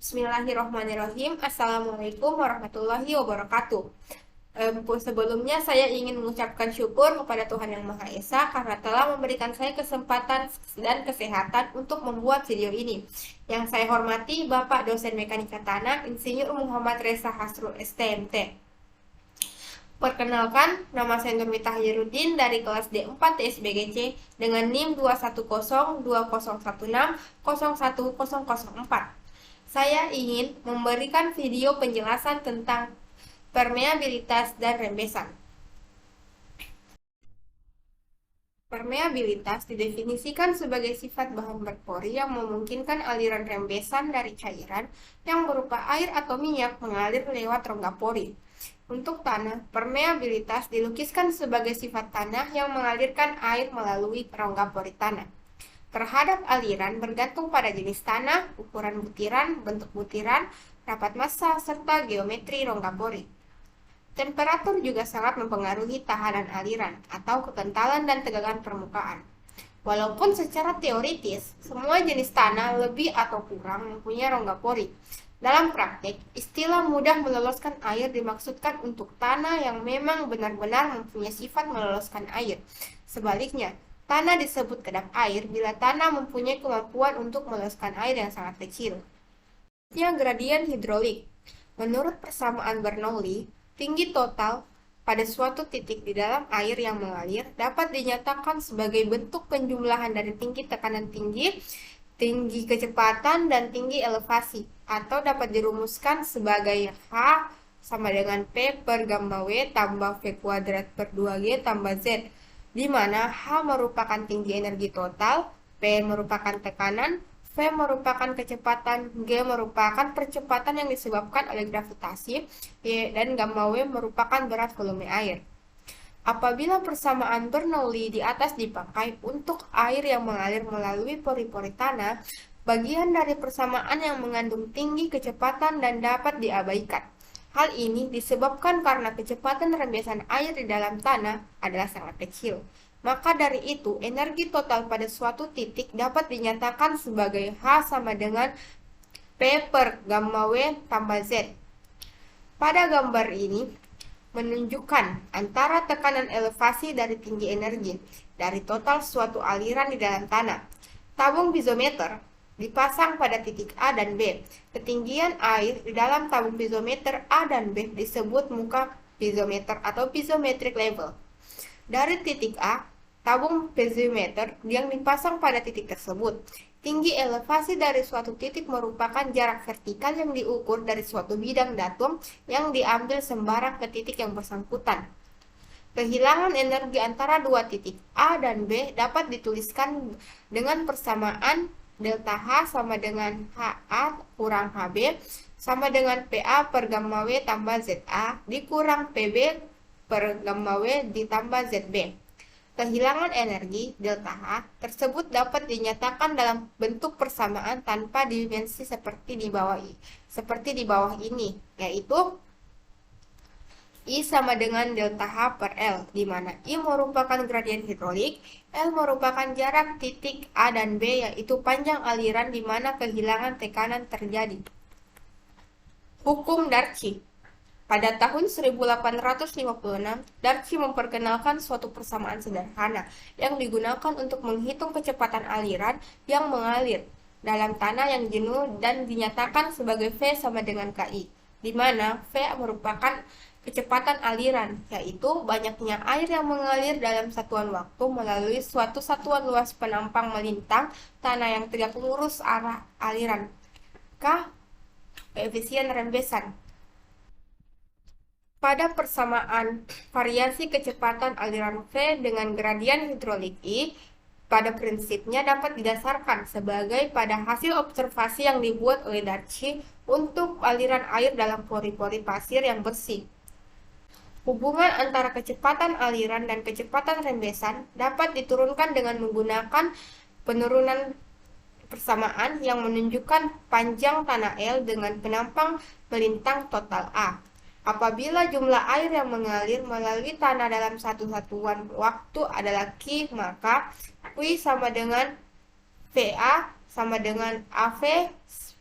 Bismillahirrahmanirrahim. Assalamualaikum warahmatullahi wabarakatuh. Sebelumnya saya ingin mengucapkan syukur kepada Tuhan Yang Maha Esa karena telah memberikan saya kesempatan dan kesehatan untuk membuat video ini. Yang saya hormati Bapak Dosen Mekanika Tanah, Insinyur Muhammad Reza Hasrul STMT. Perkenalkan, nama saya Nurmita Hajiruddin dari kelas D4 TSBGC dengan NIM 2102016011004. Saya ingin memberikan video penjelasan tentang permeabilitas dan rembesan. Permeabilitas didefinisikan sebagai sifat bahan berpori yang memungkinkan aliran rembesan dari cairan yang berupa air atau minyak mengalir lewat rongga pori. Untuk tanah, permeabilitas dilukiskan sebagai sifat tanah yang mengalirkan air melalui rongga pori tanah. Terhadap aliran bergantung pada jenis tanah, ukuran butiran, bentuk butiran, rapat massa, serta geometri rongga pori. Temperatur juga sangat mempengaruhi tahanan aliran atau kekentalan dan tegangan permukaan. Walaupun secara teoritis, semua jenis tanah lebih atau kurang mempunyai rongga pori. Dalam praktek, istilah mudah meloloskan air dimaksudkan untuk tanah yang memang benar-benar mempunyai sifat meloloskan air. Sebaliknya, tanah disebut kedap air bila tanah mempunyai kemampuan untuk meloloskan air yang sangat kecil. Yang gradien hidrolik. Menurut persamaan Bernoulli, tinggi total pada suatu titik di dalam air yang mengalir dapat dinyatakan sebagai bentuk penjumlahan dari tinggi tekanan tinggi, tinggi kecepatan, dan tinggi elevasi, atau dapat dirumuskan sebagai H sama dengan P per gamma W tambah V kuadrat per 2G tambah Z, di mana H merupakan tinggi energi total, P merupakan tekanan, V merupakan kecepatan, G merupakan percepatan yang disebabkan oleh gravitasi, dan gamma W merupakan berat volume air. Apabila persamaan Bernoulli di atas dipakai untuk air yang mengalir melalui pori-pori tanah, bagian dari persamaan yang mengandung tinggi kecepatan dan dapat diabaikan. Hal ini disebabkan karena kecepatan rembesan air di dalam tanah adalah sangat kecil. Maka dari itu, energi total pada suatu titik dapat dinyatakan sebagai H sama dengan P per gamma W tambah Z. Pada gambar ini, menunjukkan antara tekanan elevasi dari tinggi energi dari total suatu aliran di dalam tanah. Tabung piezometer dipasang pada titik A dan B. Ketinggian air di dalam tabung piezometer A dan B disebut muka piezometer atau piezometric level. Dari titik A, tabung piezometer yang dipasang pada titik tersebut. Tinggi elevasi dari suatu titik merupakan jarak vertikal yang diukur dari suatu bidang datum yang diambil sembarang ke titik yang bersangkutan. Kehilangan energi antara dua titik A dan B dapat dituliskan dengan persamaan delta H sama dengan HA kurang HB sama dengan PA per gamma W tambah ZA dikurang PB per gamma W ditambah ZB. Kehilangan energi delta H tersebut dapat dinyatakan dalam bentuk persamaan tanpa dimensi seperti di bawah ini, yaitu I sama dengan delta H per L, di mana I merupakan gradien hidrolik, L merupakan jarak titik A dan B, yaitu panjang aliran di mana kehilangan tekanan terjadi. Hukum Darcy. Pada tahun 1856, Darcy memperkenalkan suatu persamaan sederhana yang digunakan untuk menghitung kecepatan aliran yang mengalir dalam tanah yang jenuh dan dinyatakan sebagai V sama dengan KI, di mana V merupakan kecepatan aliran, yaitu banyaknya air yang mengalir dalam satuan waktu melalui suatu satuan luas penampang melintang tanah yang tegak lurus arah aliran. K. Koefisien rembesan. Pada persamaan variasi kecepatan aliran V dengan gradien hidrolik I, pada prinsipnya dapat didasarkan sebagai pada hasil observasi yang dibuat oleh Darcy untuk aliran air dalam pori-pori pasir yang bersih. Hubungan antara kecepatan aliran dan kecepatan rembesan dapat diturunkan dengan menggunakan penurunan persamaan yang menunjukkan panjang tanah L dengan penampang melintang total A. Apabila jumlah air yang mengalir melalui tanah dalam satu satuan waktu adalah Q, maka Q sama dengan VA sama dengan AV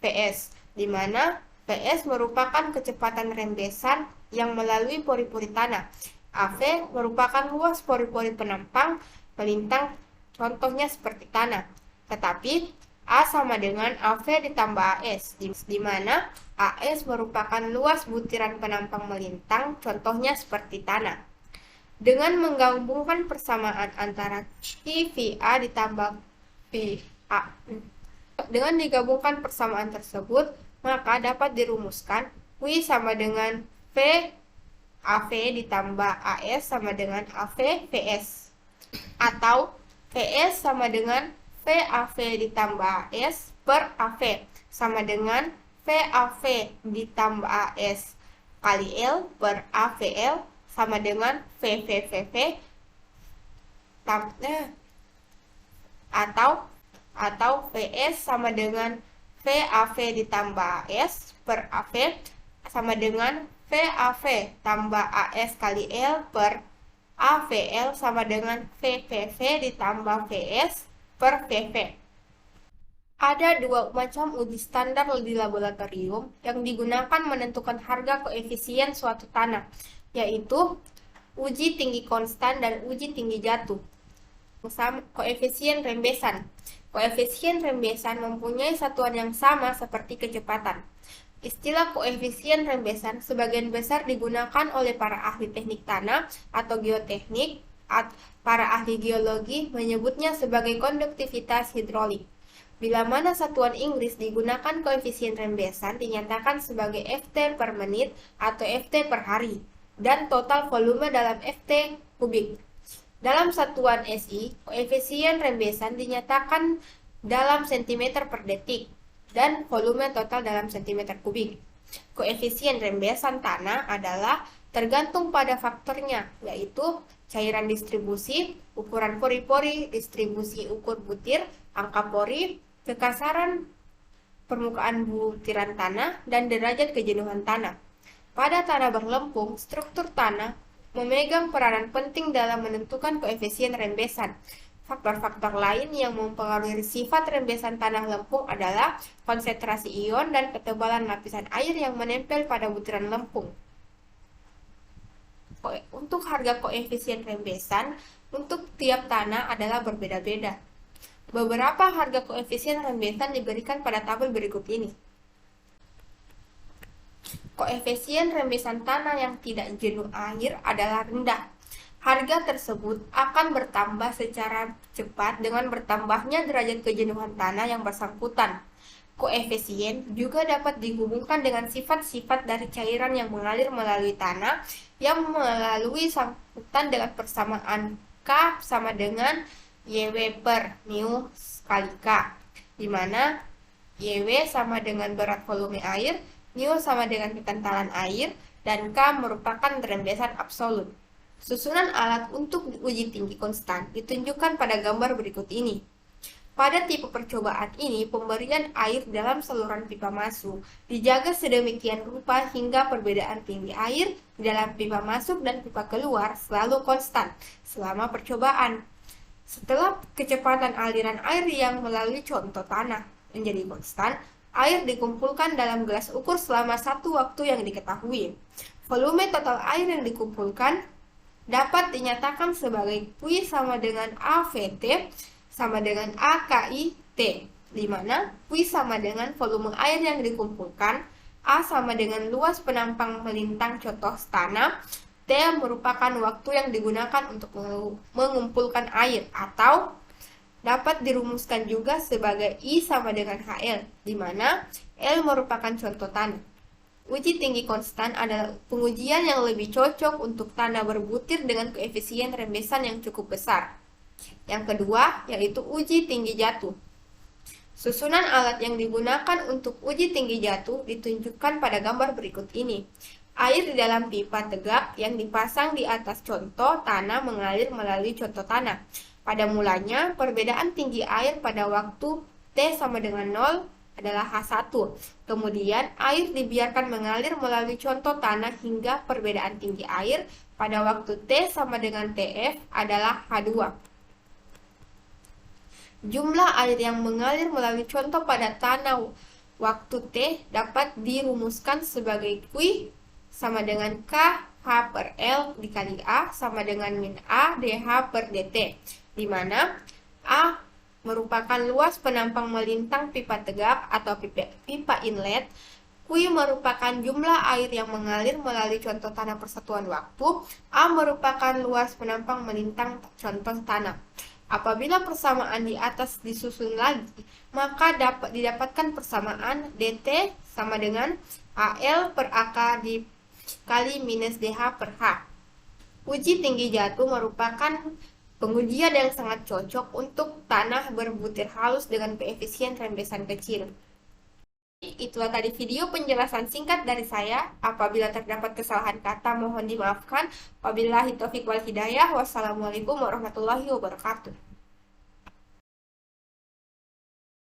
PS. di mana Vs merupakan kecepatan rembesan yang melalui pori-pori tanah. AV merupakan luas pori-pori penampang melintang, contohnya seperti tanah. Tetapi A sama dengan AV ditambah AS, di mana AS merupakan luas butiran penampang melintang, contohnya seperti tanah. Dengan menggabungkan persamaan antara QVA ditambah VA, dengan digabungkan persamaan tersebut, maka dapat dirumuskan Q sama dengan V AV ditambah AS sama dengan AV VS, atau VS sama dengan VAV ditambah AS per AV sama dengan VAV ditambah AS kali L per AVL sama dengan VVVV atau VS sama dengan VAV ditambah AS per AV sama dengan VAV tambah AS kali L per AVL sama dengan VVV ditambah VS per VV. Ada dua macam uji standar di laboratorium yang digunakan menentukan harga koefisien suatu tanah, yaitu uji tinggi konstan dan uji tinggi jatuh. Koefisien rembesan. Koefisien rembesan mempunyai satuan yang sama seperti kecepatan. Istilah koefisien rembesan sebagian besar digunakan oleh para ahli teknik tanah atau geoteknik. Para ahli geologi menyebutnya sebagai konduktivitas hidrolik. Bila mana satuan Inggris digunakan koefisien rembesan dinyatakan sebagai Ft per menit atau Ft per hari, dan total volume dalam Ft kubik. Dalam satuan SI, koefisien rembesan dinyatakan dalam cm per detik, dan volume total dalam cm kubik. Koefisien rembesan tanah adalah tergantung pada faktornya, yaitu cairan distribusi, ukuran pori-pori, distribusi ukur butir, angka pori, kekasaran permukaan butiran tanah, dan derajat kejenuhan tanah. Pada tanah berlempung, struktur tanah memegang peranan penting dalam menentukan koefisien rembesan. Faktor-faktor lain yang mempengaruhi sifat rembesan tanah lempung adalah konsentrasi ion dan ketebalan lapisan air yang menempel pada butiran lempung. Untuk harga koefisien rembesan untuk tiap tanah adalah berbeda-beda. Beberapa harga koefisien rembesan diberikan pada tabel berikut ini. Koefisien rembesan tanah yang tidak jenuh air adalah rendah. Harga tersebut akan bertambah secara cepat dengan bertambahnya derajat kejenuhan tanah yang bersangkutan. Koefisien juga dapat dihubungkan dengan sifat-sifat dari cairan yang mengalir melalui tanah yang melalui sangkutan dengan persamaan K sama dengan YW per mu kali K, di mana YW sama dengan berat volume air, mu sama dengan kekentalan air, dan K merupakan rembesan absolut. Susunan alat untuk uji tinggi konstan ditunjukkan pada gambar berikut ini. Pada tipe percobaan ini, pemberian air dalam saluran pipa masuk dijaga sedemikian rupa hingga perbedaan tinggi air di dalam pipa masuk dan pipa keluar selalu konstan selama percobaan. Setelah kecepatan aliran air yang melalui contoh tanah menjadi konstan, air dikumpulkan dalam gelas ukur selama satu waktu yang diketahui. Volume total air yang dikumpulkan dapat dinyatakan sebagai Q sama dengan AVT sama dengan AKIT, di mana Q sama dengan volume air yang dikumpulkan, A sama dengan luas penampang melintang contoh tanah, T merupakan waktu yang digunakan untuk mengumpulkan air, atau dapat dirumuskan juga sebagai I sama dengan HL, di mana L merupakan contoh tanah. Uji tinggi konstan adalah pengujian yang lebih cocok untuk tanah berbutir dengan koefisien rembesan yang cukup besar. Yang kedua, yaitu uji tinggi jatuh. Susunan alat yang digunakan untuk uji tinggi jatuh ditunjukkan pada gambar berikut ini. Air di dalam pipa tegak yang dipasang di atas contoh tanah mengalir melalui contoh tanah. Pada mulanya, perbedaan tinggi air pada waktu T sama dengan 0 adalah H1. Kemudian, air dibiarkan mengalir melalui contoh tanah hingga perbedaan tinggi air pada waktu T sama dengan TF adalah H2. Jumlah air yang mengalir melalui contoh pada tanah Waktu T dapat dirumuskan sebagai Q sama dengan K H per L dikali A sama dengan min A dH per dt, di mana A merupakan luas penampang melintang pipa tegak atau pipa inlet. Q merupakan jumlah air yang mengalir melalui contoh tanah persatuan waktu. A merupakan luas penampang melintang contoh tanah. Apabila persamaan di atas disusun lagi, maka dapat didapatkan persamaan dt sama dengan AL per AK dikali minus DH per H. Uji tinggi jatuh merupakan pengujian yang sangat cocok untuk tanah berbutir halus dengan koefisien rembesan kecil. Itulah tadi video penjelasan singkat dari saya. Apabila terdapat kesalahan kata, mohon dimaafkan. Wabillahi taufiq wal hidayah. Wassalamualaikum warahmatullahi wabarakatuh.